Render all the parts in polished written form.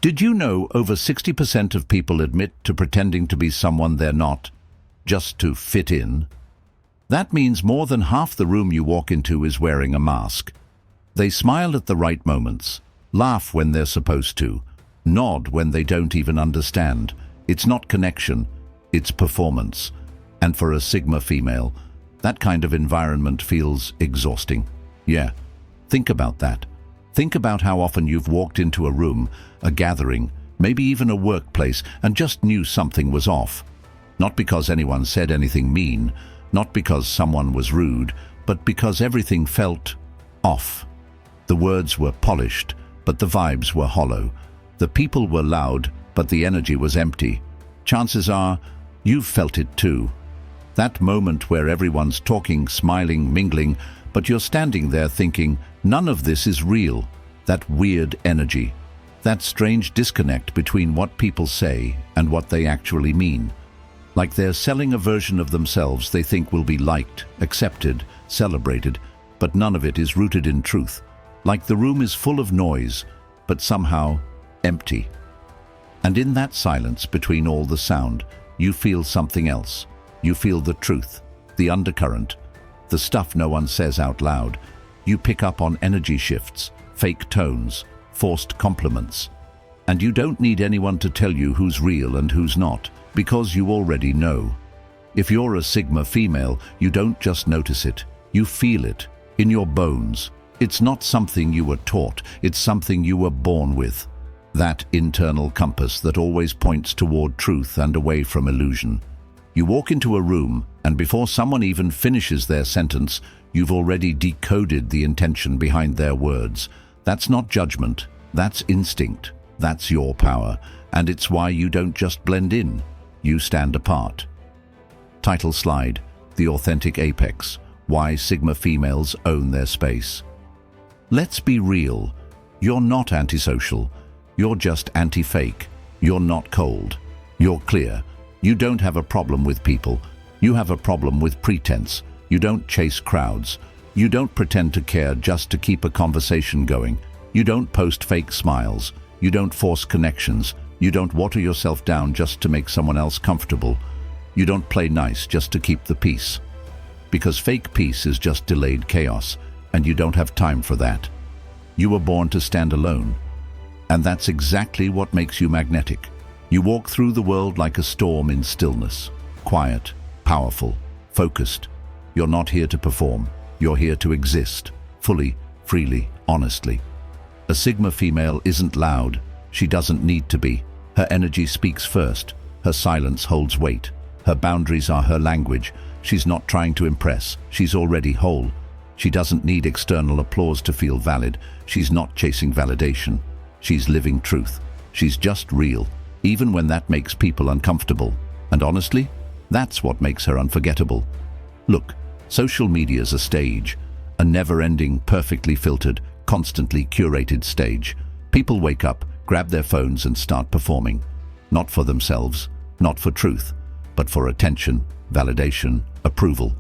Did you know over 60% of people admit to pretending to be someone they're not, just to fit in? That means more than half the room you walk into is wearing a mask. They smile at the right moments, laugh when they're supposed to, nod when they don't even understand. It's not connection, it's performance. And for a Sigma female, that kind of environment feels exhausting. Yeah, think about that. Think about how often you've walked into a room, a gathering, maybe even a workplace, and just knew something was off. Not because anyone said anything mean, not because someone was rude, but because everything felt off. The words were polished, but the vibes were hollow. The people were loud, but the energy was empty. Chances are, you've felt it too. That moment where everyone's talking, smiling, mingling, but you're standing there thinking, none of this is real. That weird energy. That strange disconnect between what people say and what they actually mean. Like they're selling a version of themselves they think will be liked, accepted, celebrated, but none of it is rooted in truth. Like the room is full of noise, but somehow empty. And in that silence between all the sound, you feel something else. You feel the truth, the undercurrent, the stuff no one says out loud. You pick up on energy shifts, fake tones, forced compliments. And you don't need anyone to tell you who's real and who's not, because you already know. If you're a Sigma female, you don't just notice it, you feel it, in your bones. It's not something you were taught, it's something you were born with. That internal compass that always points toward truth and away from illusion. You walk into a room, and before someone even finishes their sentence, you've already decoded the intention behind their words. That's not judgment, that's instinct, that's your power, and it's why you don't just blend in, you stand apart. Title slide, The Authentic Apex, Why Sigma Females Own Their Space. Let's be real, you're not antisocial, you're just anti-fake, you're not cold, you're clear. You don't have a problem with people, you have a problem with pretense. You don't chase crowds. You don't pretend to care just to keep a conversation going. You don't post fake smiles. You don't force connections. You don't water yourself down just to make someone else comfortable. You don't play nice just to keep the peace. Because fake peace is just delayed chaos, and you don't have time for that. You were born to stand alone. And that's exactly what makes you magnetic. You walk through the world like a storm in stillness. Quiet, powerful, focused. You're not here to perform. You're here to exist, fully, freely, honestly. A Sigma female isn't loud. She doesn't need to be. Her energy speaks first. Her silence holds weight. Her boundaries are her language. She's not trying to impress. She's already whole. She doesn't need external applause to feel valid. She's not chasing validation. She's living truth. She's just real, even when that makes people uncomfortable. And honestly, that's what makes her unforgettable. Look, social media's a stage, a never-ending, perfectly filtered, constantly curated stage. People wake up, grab their phones and start performing. Not for themselves, not for truth, but for attention, validation, approval.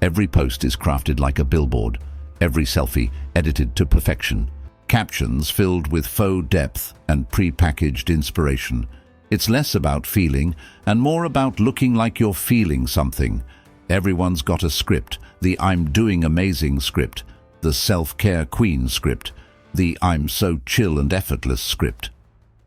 Every post is crafted like a billboard, every selfie edited to perfection. Captions filled with faux depth and pre-packaged inspiration. It's less about feeling and more about looking like you're feeling something. Everyone's got a script, the I'm doing amazing script, the self-care queen script, the I'm so chill and effortless script.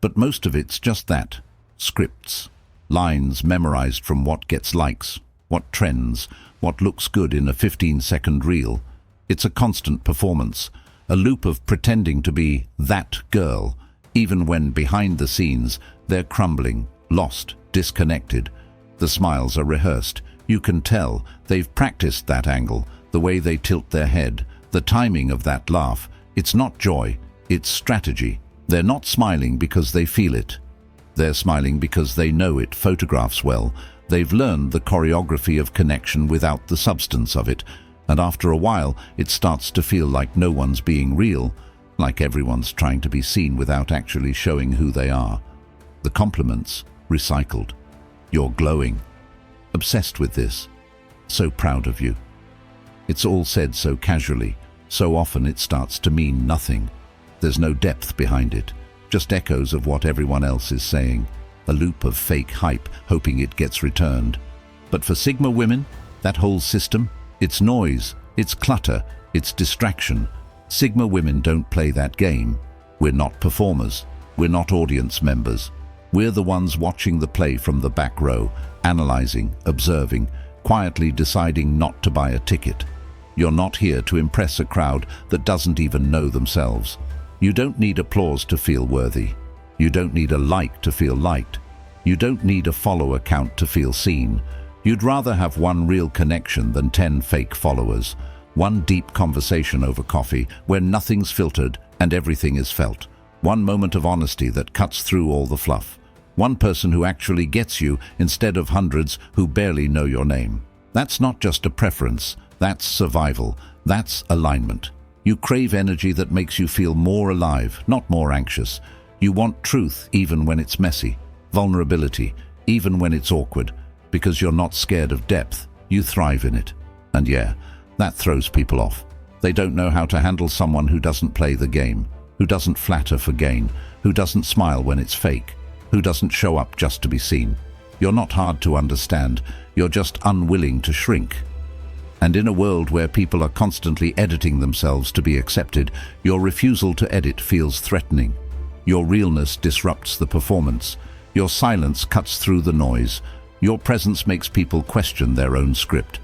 But most of it's just that, scripts. Lines memorized from what gets likes, what trends, what looks good in a 15-second reel. It's a constant performance, a loop of pretending to be that girl, even when behind the scenes they're crumbling, lost, disconnected. The smiles are rehearsed. You can tell they've practiced that angle, the way they tilt their head, the timing of that laugh. It's not joy, it's strategy. They're not smiling because they feel it. They're smiling because they know it photographs well. They've learned the choreography of connection without the substance of it. And after a while, it starts to feel like no one's being real, like everyone's trying to be seen without actually showing who they are. The compliments, recycled. You're glowing. Obsessed with this. So proud of you. It's all said so casually. So often it starts to mean nothing. There's no depth behind it. just echoes of what everyone else is saying, a loop of fake hype hoping it gets returned. But for Sigma women, that whole system, it's noise, it's clutter, it's distraction. Sigma women don't play that game. We're not performers. We're not audience members. We're the ones watching the play from the back row, analyzing, observing, quietly deciding not to buy a ticket. You're not here to impress a crowd that doesn't even know themselves. You don't need applause to feel worthy. You don't need a like to feel liked. You don't need a follow account to feel seen. You'd rather have one real connection than 10 fake followers. One deep conversation over coffee where nothing's filtered and everything is felt. One moment of honesty that cuts through all the fluff. One person who actually gets you instead of hundreds who barely know your name. That's not just a preference. That's survival. That's alignment. You crave energy that makes you feel more alive, not more anxious. You want truth even when it's messy. Vulnerability, even when it's awkward. Because you're not scared of depth. You thrive in it. And yeah, that throws people off. They don't know how to handle someone who doesn't play the game, who doesn't flatter for gain, who doesn't smile when it's fake, who doesn't show up just to be seen. You're not hard to understand. You're just unwilling to shrink. And in a world where people are constantly editing themselves to be accepted, your refusal to edit feels threatening. Your realness disrupts the performance. Your silence cuts through the noise. Your presence makes people question their own script.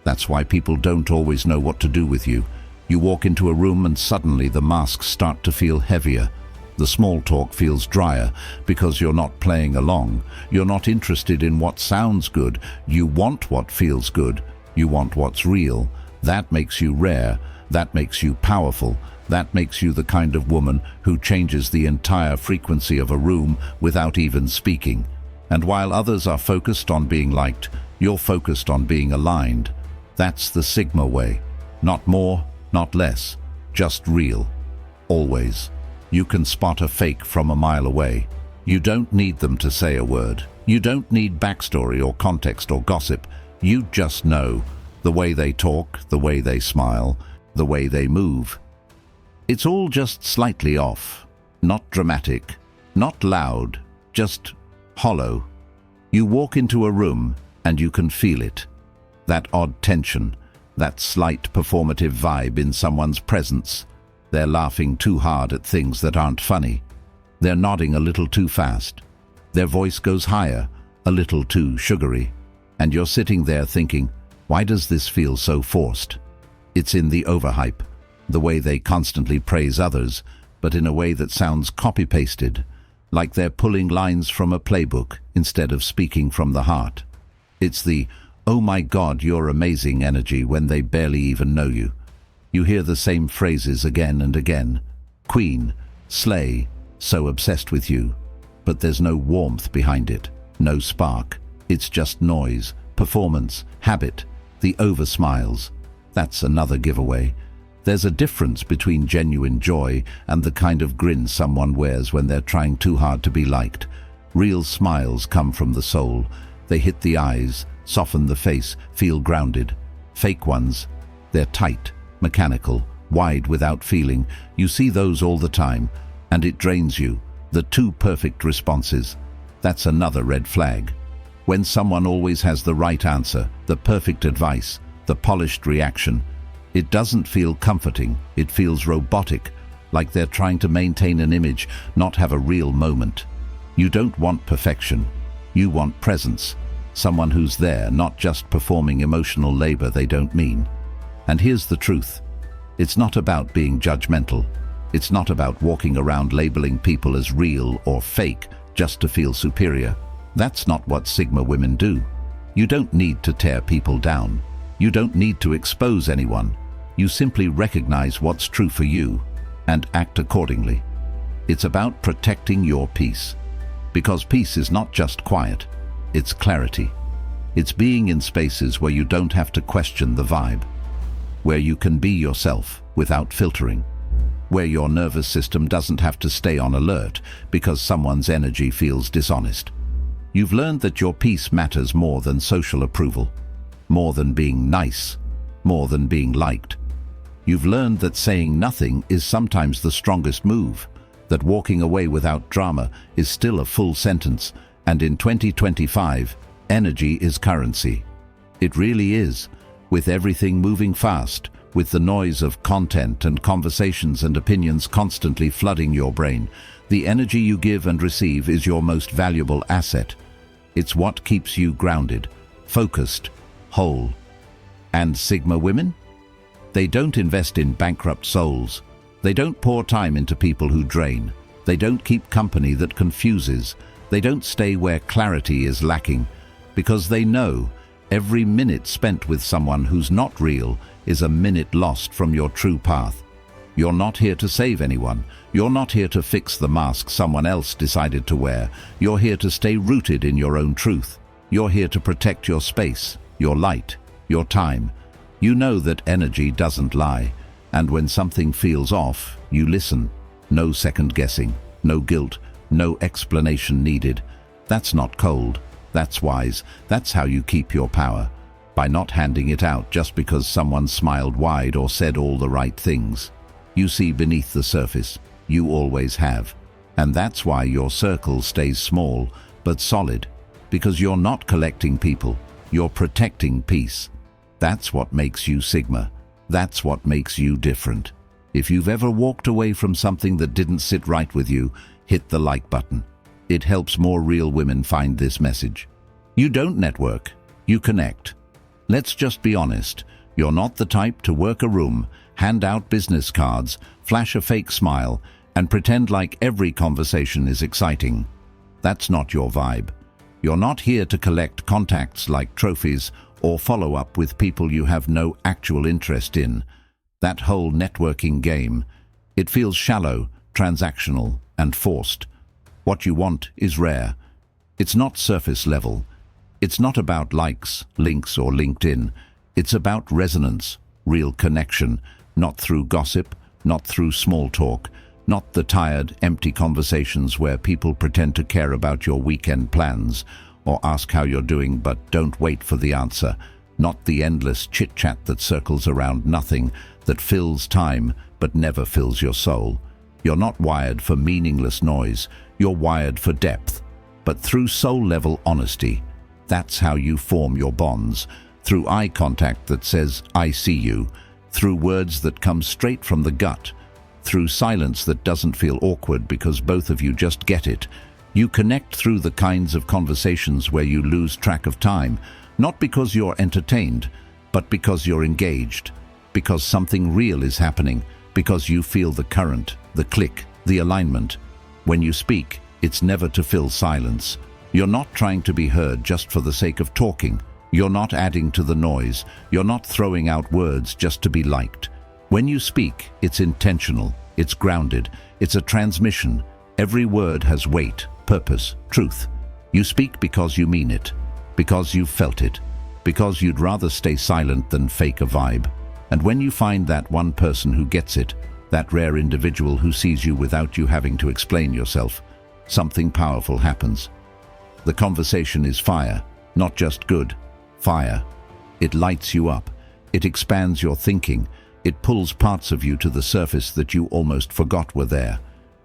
That's why people don't always know what to do with you. You walk into a room and suddenly the masks start to feel heavier. The small talk feels drier because you're not playing along. You're not interested in what sounds good. You want what feels good. You want what's real. That makes you rare. That makes you powerful. That makes you the kind of woman who changes the entire frequency of a room without even speaking. And while others are focused on being liked, you're focused on being aligned. That's the Sigma way. Not more, not less. Just real. Always. You can spot a fake from a mile away. You don't need them to say a word. You don't need backstory or context or gossip. You just know the way they talk, the way they smile, the way they move. It's all just slightly off. Not dramatic, not loud, just hollow. You walk into a room and you can feel it. That odd tension, that slight performative vibe in someone's presence. They're laughing too hard at things that aren't funny. They're nodding a little too fast. Their voice goes higher, a little too sugary. And you're sitting there thinking, why does this feel so forced? It's in the overhype, the way they constantly praise others, but in a way that sounds copy-pasted, like they're pulling lines from a playbook instead of speaking from the heart. It's the, oh my God, you're amazing energy when they barely even know you. You hear the same phrases again and again. Queen, slay, so obsessed with you. But there's no warmth behind it, no spark. It's just noise, performance, habit, the over-smiles. That's another giveaway. There's a difference between genuine joy and the kind of grin someone wears when they're trying too hard to be liked. Real smiles come from the soul. They hit the eyes, soften the face, feel grounded. Fake ones, they're tight, mechanical, wide without feeling. You see those all the time, and it drains you. The too perfect responses. That's another red flag. When someone always has the right answer, the perfect advice, the polished reaction, it doesn't feel comforting, it feels robotic, like they're trying to maintain an image, not have a real moment. You don't want perfection, you want presence, someone who's there, not just performing emotional labor they don't mean. And here's the truth, it's not about being judgmental, it's not about walking around labeling people as real or fake just to feel superior. That's not what Sigma women do. You don't need to tear people down. You don't need to expose anyone. You simply recognize what's true for you and act accordingly. It's about protecting your peace. Because peace is not just quiet, it's clarity. It's being in spaces where you don't have to question the vibe, where you can be yourself without filtering, where your nervous system doesn't have to stay on alert because someone's energy feels dishonest. You've learned that your peace matters more than social approval, more than being nice, more than being liked. You've learned that saying nothing is sometimes the strongest move, that walking away without drama is still a full sentence, and in 2025, energy is currency. It really is, with everything moving fast, with the noise of content and conversations and opinions constantly flooding your brain. The energy you give and receive is your most valuable asset. It's what keeps you grounded, focused, whole. And Sigma women? They don't invest in bankrupt souls. They don't pour time into people who drain. They don't keep company that confuses. They don't stay where clarity is lacking, because they know every minute spent with someone who's not real is a minute lost from your true path. You're not here to save anyone. You're not here to fix the mask someone else decided to wear. You're here to stay rooted in your own truth. You're here to protect your space, your light, your time. You know that energy doesn't lie, and when something feels off, you listen. No second guessing, no guilt, no explanation needed. That's not cold. That's wise. That's how you keep your power. By not handing it out just because someone smiled wide or said all the right things. You see beneath the surface. You always have. And that's why your circle stays small but solid. Because you're not collecting people. You're protecting peace. That's what makes you Sigma. That's what makes you different. If you've ever walked away from something that didn't sit right with you, hit the like button. It helps more real women find this message. You don't network. You connect. Let's just be honest. You're not the type to work a room, hand out business cards, flash a fake smile, and pretend like every conversation is exciting. That's not your vibe. You're not here to collect contacts like trophies or follow up with people you have no actual interest in. That whole networking game, it feels shallow, transactional, and forced. What you want is rare. It's not surface level. It's not about likes, links, or LinkedIn. It's about resonance, real connection, not through gossip, not through small talk, not the tired, empty conversations where people pretend to care about your weekend plans or ask how you're doing but don't wait for the answer, not the endless chit-chat that circles around nothing, that fills time but never fills your soul. You're not wired for meaningless noise, you're wired for depth, but through soul-level honesty. That's how you form your bonds, through eye contact that says, "I see you," through words that come straight from the gut, through silence that doesn't feel awkward because both of you just get it. You connect through the kinds of conversations where you lose track of time, not because you're entertained, but because you're engaged, because something real is happening, because you feel the current, the click, the alignment. When you speak, it's never to fill silence. You're not trying to be heard just for the sake of talking. You're not adding to the noise. You're not throwing out words just to be liked. When you speak, it's intentional, it's grounded, it's a transmission. Every word has weight, purpose, truth. You speak because you mean it, because you've felt it, because you'd rather stay silent than fake a vibe. And when you find that one person who gets it, that rare individual who sees you without you having to explain yourself, something powerful happens. The conversation is fire, not just good, fire. It lights you up, it expands your thinking, it pulls parts of you to the surface that you almost forgot were there.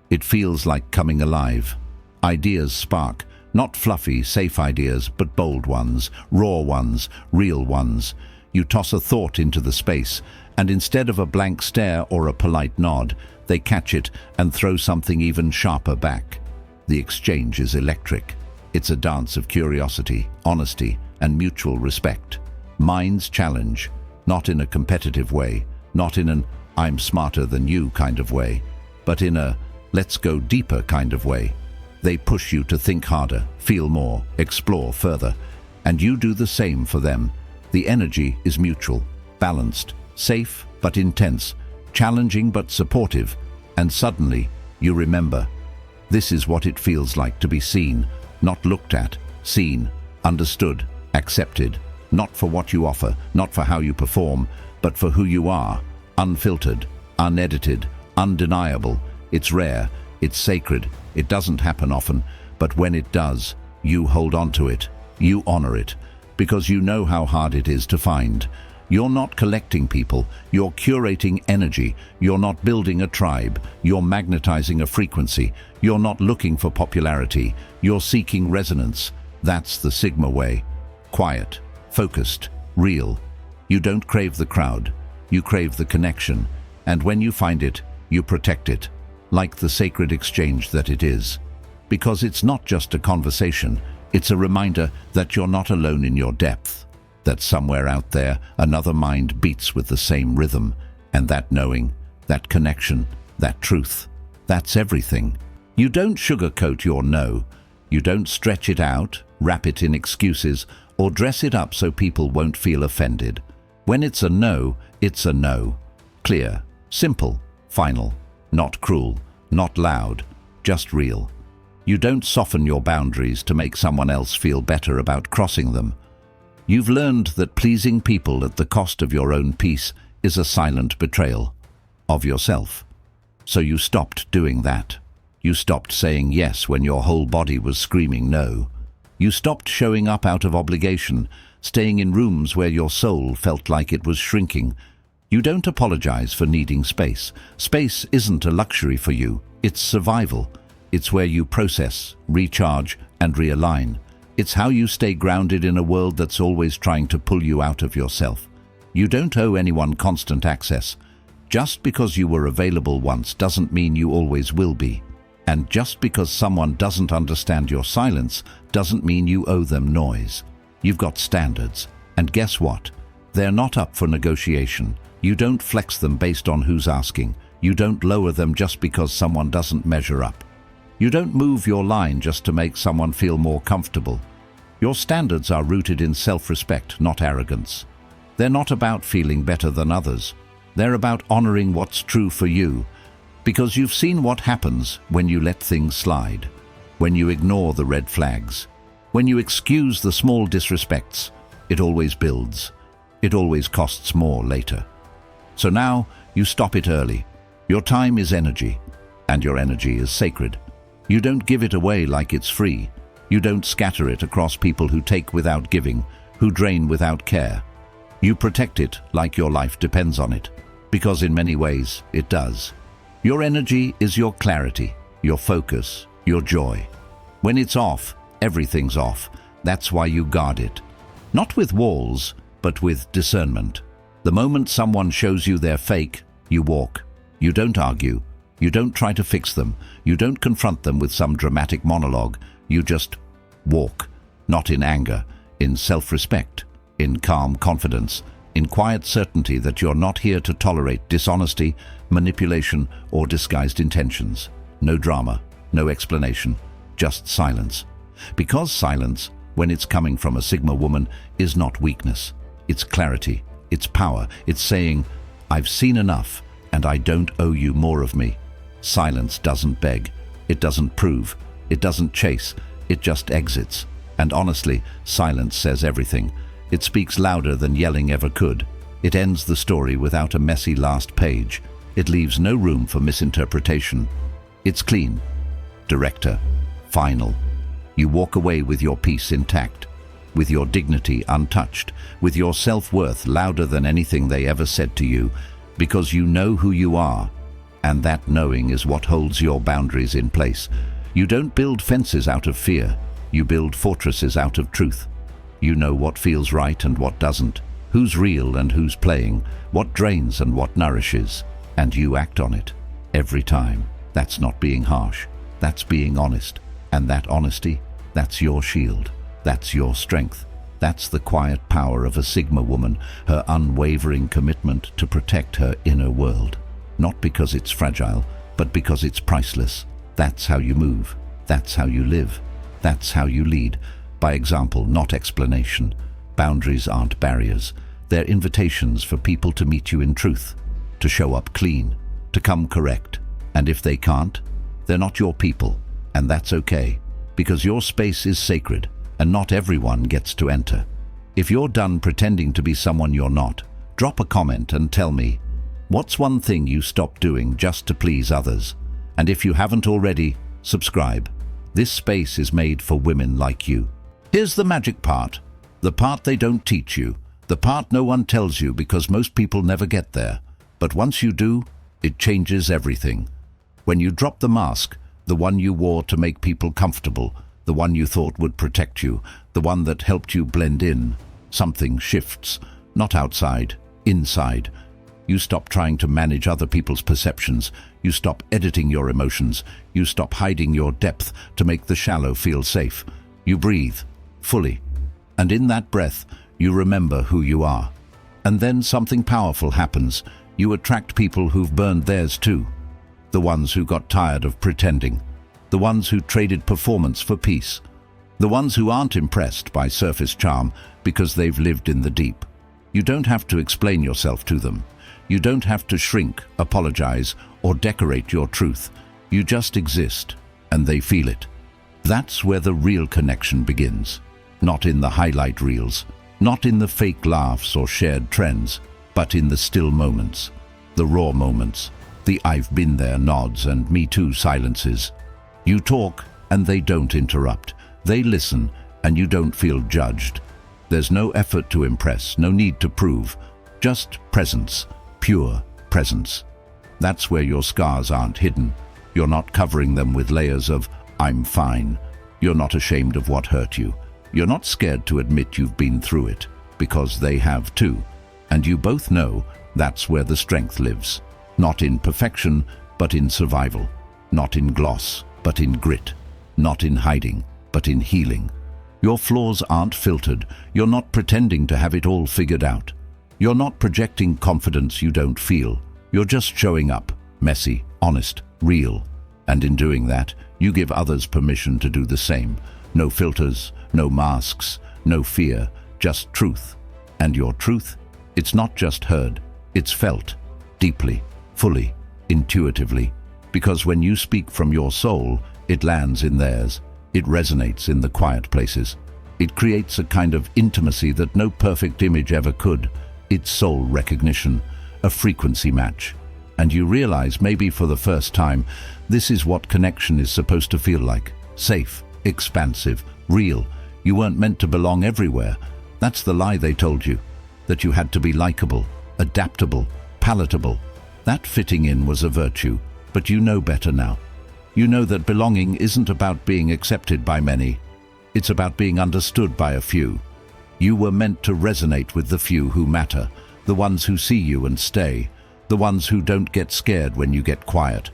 It feels like coming alive. Ideas spark, not fluffy, safe ideas, but bold ones, raw ones, real ones. You toss a thought into the space, and instead of a blank stare or a polite nod, they catch it and throw something even sharper back. The exchange is electric. It's a dance of curiosity, honesty, and mutual respect. Minds challenge, not in a competitive way, not in an "I'm smarter than you" kind of way, but in a "let's go deeper" kind of way. They push you to think harder, feel more, explore further, and you do the same for them. The energy is mutual, balanced, safe but intense, challenging but supportive, and suddenly you remember. This is what it feels like to be seen, not looked at, seen, understood, accepted, not for what you offer, not for how you perform, but for who you are, unfiltered, unedited, undeniable. It's rare, it's sacred, it doesn't happen often, but when it does, you hold on to it, you honor it, because you know how hard it is to find. You're not collecting people, you're curating energy. You're not building a tribe, you're magnetizing a frequency. You're not looking for popularity, you're seeking resonance. That's the Sigma way. Quiet, focused, real. You don't crave the crowd, you crave the connection. And when you find it, you protect it, like the sacred exchange that it is. Because it's not just a conversation, it's a reminder that you're not alone in your depth. That somewhere out there, another mind beats with the same rhythm. And that knowing, that connection, that truth, that's everything. You don't sugarcoat your no. You don't stretch it out, wrap it in excuses, or dress it up so people won't feel offended. When it's a no, it's a no. Clear, simple, final, not cruel, not loud, just real. You don't soften your boundaries to make someone else feel better about crossing them. You've learned that pleasing people at the cost of your own peace is a silent betrayal of yourself. So you stopped doing that. You stopped saying yes when your whole body was screaming no. You stopped showing up out of obligation, staying in rooms where your soul felt like it was shrinking. You don't apologize for needing space. Space isn't a luxury for you, it's survival. It's where you process, recharge, and realign. It's how you stay grounded in a world that's always trying to pull you out of yourself. You don't owe anyone constant access. Just because you were available once doesn't mean you always will be. And just because someone doesn't understand your silence doesn't mean you owe them noise. You've got standards. And guess what? They're not up for negotiation. You don't flex them based on who's asking. You don't lower them just because someone doesn't measure up. You don't move your line just to make someone feel more comfortable. Your standards are rooted in self-respect, not arrogance. They're not about feeling better than others. They're about honoring what's true for you. Because you've seen what happens when you let things slide. When you ignore the red flags. When you excuse the small disrespects. It always builds. It always costs more later. So now, you stop it early. Your time is energy. And your energy is sacred. You don't give it away like it's free. You don't scatter it across people who take without giving, who drain without care. You protect it like your life depends on it, because in many ways it does. Your energy is your clarity, your focus, your joy. When it's off, everything's off. That's why you guard it. Not with walls, but with discernment. The moment someone shows you they're fake, you walk. You don't argue. You don't try to fix them. You don't confront them with some dramatic monologue. You just walk, not in anger, in self-respect, in calm confidence, in quiet certainty that you're not here to tolerate dishonesty, manipulation, or disguised intentions. No drama, no explanation, just silence. Because silence, when it's coming from a Sigma woman, is not weakness. It's clarity, it's power, it's saying, I've seen enough, and I don't owe you more of me. Silence doesn't beg, it doesn't prove, it doesn't chase, it just exits. And honestly, silence says everything. It speaks louder than yelling ever could. It ends the story without a messy last page. It leaves no room for misinterpretation. It's clean, director, final. You walk away with your peace intact, with your dignity untouched, with your self-worth louder than anything they ever said to you, because you know who you are. And that knowing is what holds your boundaries in place. You don't build fences out of fear. You build fortresses out of truth. You know what feels right and what doesn't, who's real and who's playing, what drains and what nourishes, and you act on it every time. That's not being harsh. That's being honest. And that honesty, that's your shield. That's your strength. That's the quiet power of a Sigma woman, her unwavering commitment to protect her inner world. Not because it's fragile, but because it's priceless. That's how you move. That's how you live. That's how you lead. By example, not explanation. Boundaries aren't barriers. They're invitations for people to meet you in truth, to show up clean, to come correct. And if they can't, they're not your people. And that's okay, because your space is sacred, and not everyone gets to enter. If you're done pretending to be someone you're not, drop a comment and tell me, what's one thing you stopped doing just to please others? And if you haven't already, subscribe. This space is made for women like you. Here's the magic part, the part they don't teach you, The part no one tells you because most people never get there. But once you do, it changes everything. When you drop the mask, the one you wore to make people comfortable, the one you thought would protect you, the one that helped you blend in, something shifts. Not outside, inside. You stop trying to manage other people's perceptions. You stop editing your emotions. You stop hiding your depth to make the shallow feel safe. You breathe, fully. And in that breath, you remember who you are. And then something powerful happens. You attract people who've burned theirs too. The ones who got tired of pretending. The ones who traded performance for peace. The ones who aren't impressed by surface charm because they've lived in the deep. You don't have to explain yourself to them. You don't have to shrink, apologize, or decorate your truth. You just exist, and they feel it. That's where the real connection begins. Not in the highlight reels, not in the fake laughs or shared trends, but in the still moments, the raw moments, the I've been there nods and me too silences. You talk, and they don't interrupt. They listen, and you don't feel judged. There's no effort to impress, no need to prove, just presence, pure presence. That's where your scars aren't hidden. You're not covering them with layers of, I'm fine. You're not ashamed of what hurt you. You're not scared to admit you've been through it, because they have too. And you both know that's where the strength lives. Not in perfection, but in survival. Not in gloss, but in grit. Not in hiding, but in healing. Your flaws aren't filtered. You're not pretending to have it all figured out. You're not projecting confidence you don't feel. You're just showing up, messy, honest, real. And in doing that, you give others permission to do the same. No filters, no masks, no fear, just truth. And your truth, it's not just heard, it's felt, deeply, fully, intuitively. Because when you speak from your soul, it lands in theirs. It resonates in the quiet places. It creates a kind of intimacy that no perfect image ever could. It's soul recognition, a frequency match. And you realize, maybe for the first time, this is what connection is supposed to feel like. Safe, expansive, real. You weren't meant to belong everywhere. That's the lie they told you. That you had to be likable, adaptable, palatable. That fitting in was a virtue, but you know better now. You know that belonging isn't about being accepted by many. It's about being understood by a few. You were meant to resonate with the few who matter, the ones who see you and stay, the ones who don't get scared when you get quiet,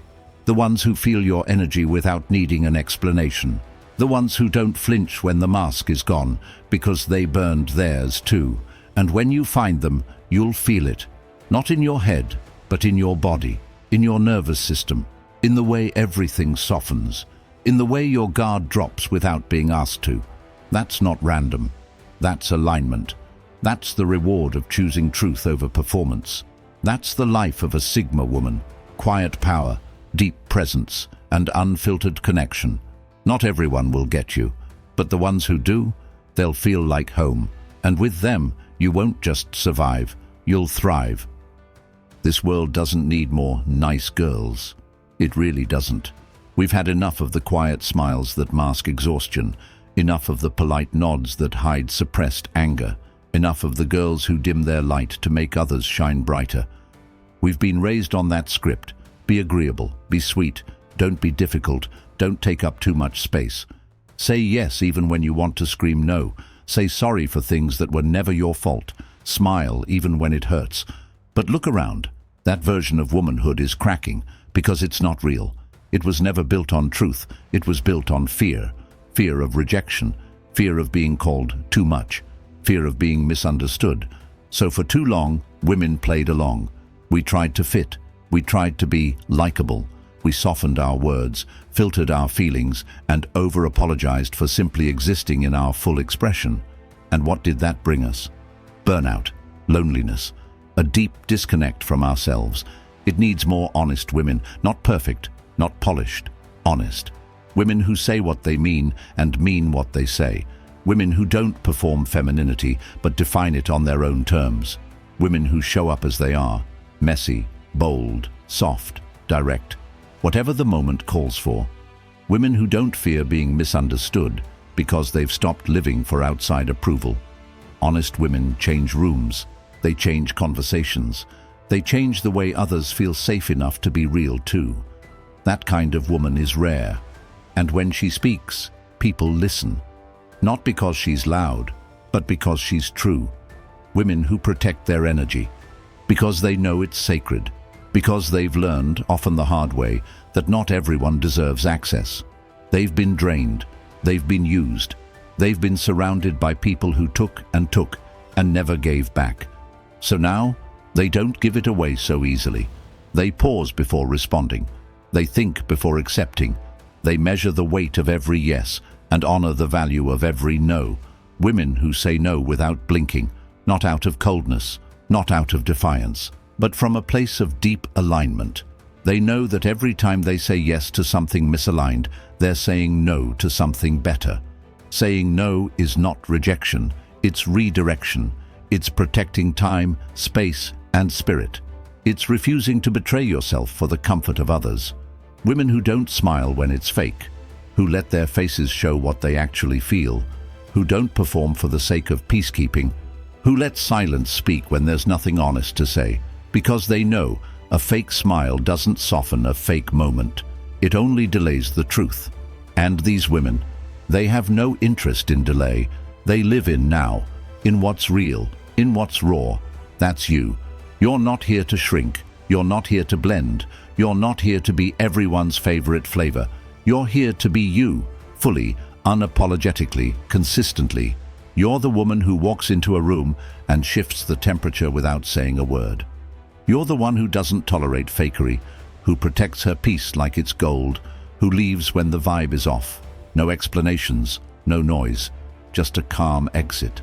the ones who feel your energy without needing an explanation, the ones who don't flinch when the mask is gone, because they burned theirs too. And when you find them, you'll feel it, not in your head, but in your body, in your nervous system, in the way everything softens, in the way your guard drops without being asked to. That's not random. That's alignment. That's the reward of choosing truth over performance. That's the life of a Sigma woman. Quiet power, deep presence, and unfiltered connection. Not everyone will get you, but the ones who do, they'll feel like home. And with them, you won't just survive, you'll thrive. This world doesn't need more nice girls. It really doesn't. We've had enough of the quiet smiles that mask exhaustion, enough of the polite nods that hide suppressed anger, enough of the girls who dim their light to make others shine brighter. We've been raised on that script. Be agreeable, be sweet, don't be difficult, don't take up too much space. Say yes even when you want to scream no. Say sorry for things that were never your fault. Smile even when it hurts. But look around. That version of womanhood is cracking. Because it's not real. It was never built on truth. It was built on fear. Fear of rejection. Fear of being called too much. Fear of being misunderstood. So for too long, women played along. We tried to fit. We tried to be likable. We softened our words, filtered our feelings, and over-apologized for simply existing in our full expression. And what did that bring us? Burnout. Loneliness. A deep disconnect from ourselves. It needs more honest women, not perfect, not polished, honest. Women who say what they mean and mean what they say. Women who don't perform femininity but define it on their own terms. Women who show up as they are, messy, bold, soft, direct, whatever the moment calls for. Women who don't fear being misunderstood because they've stopped living for outside approval. honest women change rooms. They change conversations. They change the way others feel safe enough to be real too. That kind of woman is rare. And when she speaks, people listen. Not because she's loud, but because she's true. Women who protect their energy. Because they know it's sacred. Because they've learned, often the hard way, that not everyone deserves access. They've been drained. They've been used. They've been surrounded by people who took and never gave back. So now, they don't give it away so easily. They pause before responding. They think before accepting. They measure the weight of every yes and honor the value of every no. Women who say no without blinking, not out of coldness, not out of defiance, but from a place of deep alignment. They know that every time they say yes to something misaligned, they're saying no to something better. Saying no is not rejection, it's redirection. It's protecting time, space, and spirit. It's refusing to betray yourself for the comfort of others. Women who don't smile when it's fake, who let their faces show what they actually feel, who don't perform for the sake of peacekeeping, who let silence speak when there's nothing honest to say, because they know a fake smile doesn't soften a fake moment. It only delays the truth. And these women, they have no interest in delay. They live in now, in what's real, in what's raw. That's you. You're not here to shrink. You're not here to blend. You're not here to be everyone's favorite flavor. You're here to be you, fully, unapologetically, consistently. You're the woman who walks into a room and shifts the temperature without saying a word. You're the one who doesn't tolerate fakery, who protects her peace like it's gold, who leaves when the vibe is off. No explanations, no noise, just a calm exit.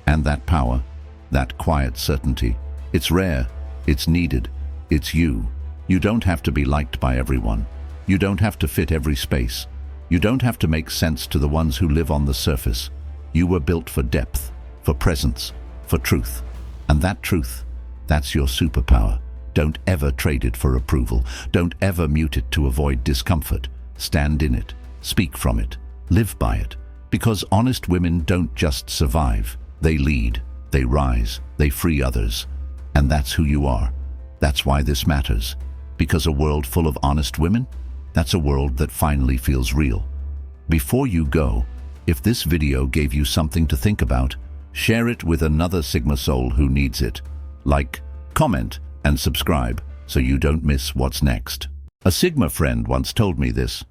And that power, that quiet certainty, it's rare, it's needed, it's you. You don't have to be liked by everyone. You don't have to fit every space. You don't have to make sense to the ones who live on the surface. You were built for depth, for presence, for truth. And that truth, that's your superpower. Don't ever trade it for approval. Don't ever mute it to avoid discomfort. Stand in it, speak from it, live by it. Because honest women don't just survive. They lead, they rise, they free others. And that's who you are. That's why this matters. Because a world full of honest women, that's a world that finally feels real. Before you go, if this video gave you something to think about, share it with another Sigma soul who needs it. Like, comment, and subscribe so you don't miss what's next. A Sigma friend once told me this.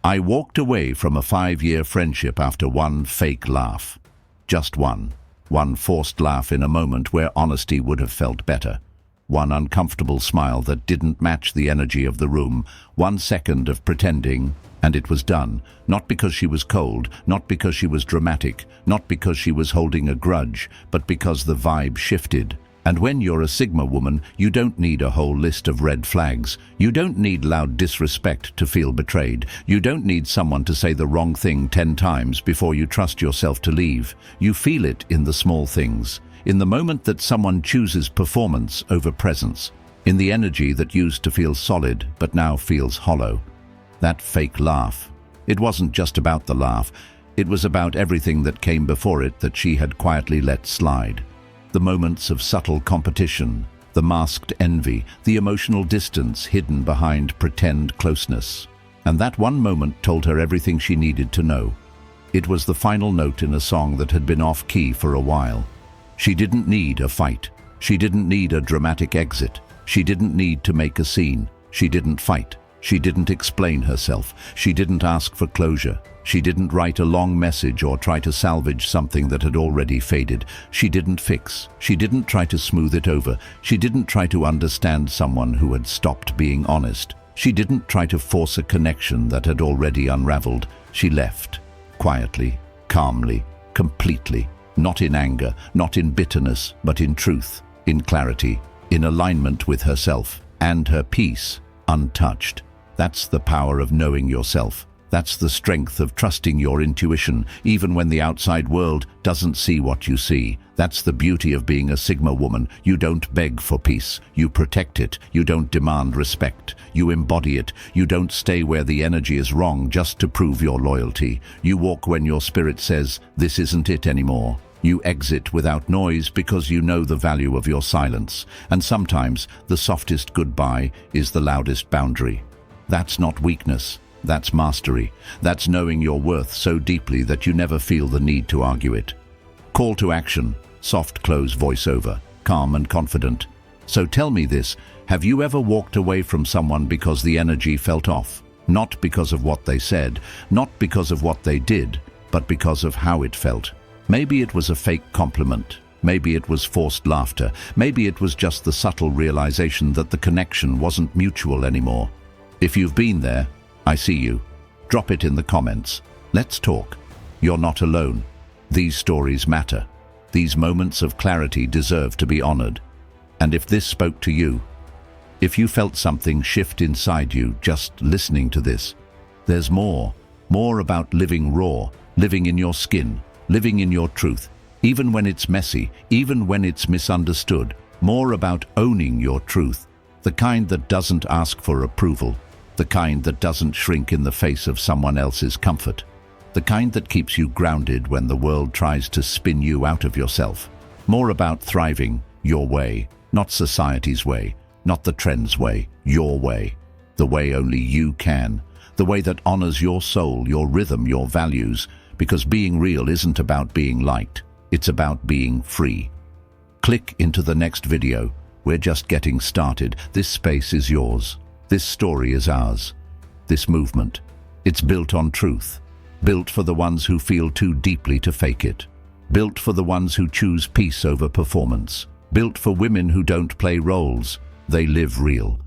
I walked away from a 5-year friendship after one fake laugh. Just one. One forced laugh in a moment where honesty would have felt better. One uncomfortable smile that didn't match the energy of the room. 1 second of pretending, and it was done. Not because she was cold, not because she was dramatic, not because she was holding a grudge, but because the vibe shifted. And when you're a Sigma woman, you don't need a whole list of red flags. You don't need loud disrespect to feel betrayed. You don't need someone to say the wrong thing 10 times before you trust yourself to leave. You feel it in the small things, in the moment that someone chooses performance over presence, in the energy that used to feel solid but now feels hollow. That fake laugh. It wasn't just about the laugh. It was about everything that came before it that she had quietly let slide. The moments of subtle competition, the masked envy, the emotional distance hidden behind pretend closeness. And that one moment told her everything she needed to know. It was the final note in a song that had been off-key for a while. She didn't need a fight. She didn't need a dramatic exit. She didn't need to make a scene. She didn't fight. She didn't explain herself. She didn't ask for closure. She didn't write a long message or try to salvage something that had already faded. She didn't fix. She didn't try to smooth it over. She didn't try to understand someone who had stopped being honest. She didn't try to force a connection that had already unraveled. She left, quietly, calmly, completely, not in anger, not in bitterness, but in truth, in clarity, in alignment with herself and her peace, untouched. That's the power of knowing yourself. That's the strength of trusting your intuition, even when the outside world doesn't see what you see. That's the beauty of being a Sigma woman. You don't beg for peace. You protect it. You don't demand respect. You embody it. You don't stay where the energy is wrong just to prove your loyalty. You walk when your spirit says, this isn't it anymore. You exit without noise because you know the value of your silence, and sometimes the softest goodbye is the loudest boundary. That's not weakness, that's mastery. That's knowing your worth so deeply that you never feel the need to argue it. Call to action, soft close voiceover, calm and confident. So tell me this, have you ever walked away from someone because the energy felt off? Not because of what they said, not because of what they did, but because of how it felt. Maybe it was a fake compliment. Maybe it was forced laughter. Maybe it was just the subtle realization that the connection wasn't mutual anymore. If you've been there, I see you. Drop it in the comments. Let's talk. You're not alone. These stories matter. These moments of clarity deserve to be honored. And if this spoke to you, if you felt something shift inside you just listening to this, there's more about living raw, living in your skin, living in your truth, even when it's messy, even when it's misunderstood, more about owning your truth, the kind that doesn't ask for approval, the kind that doesn't shrink in the face of someone else's comfort, the kind that keeps you grounded when the world tries to spin you out of yourself, more about thriving your way, not society's way, not the trend's way, your way, the way only you can, the way that honors your soul, your rhythm, your values, because being real isn't about being liked, it's about being free. Click into the next video. We're just getting started. This space is yours. This story is ours. This movement, it's built on truth. Built for the ones who feel too deeply to fake it. Built for the ones who choose peace over performance. Built for women who don't play roles. They live real.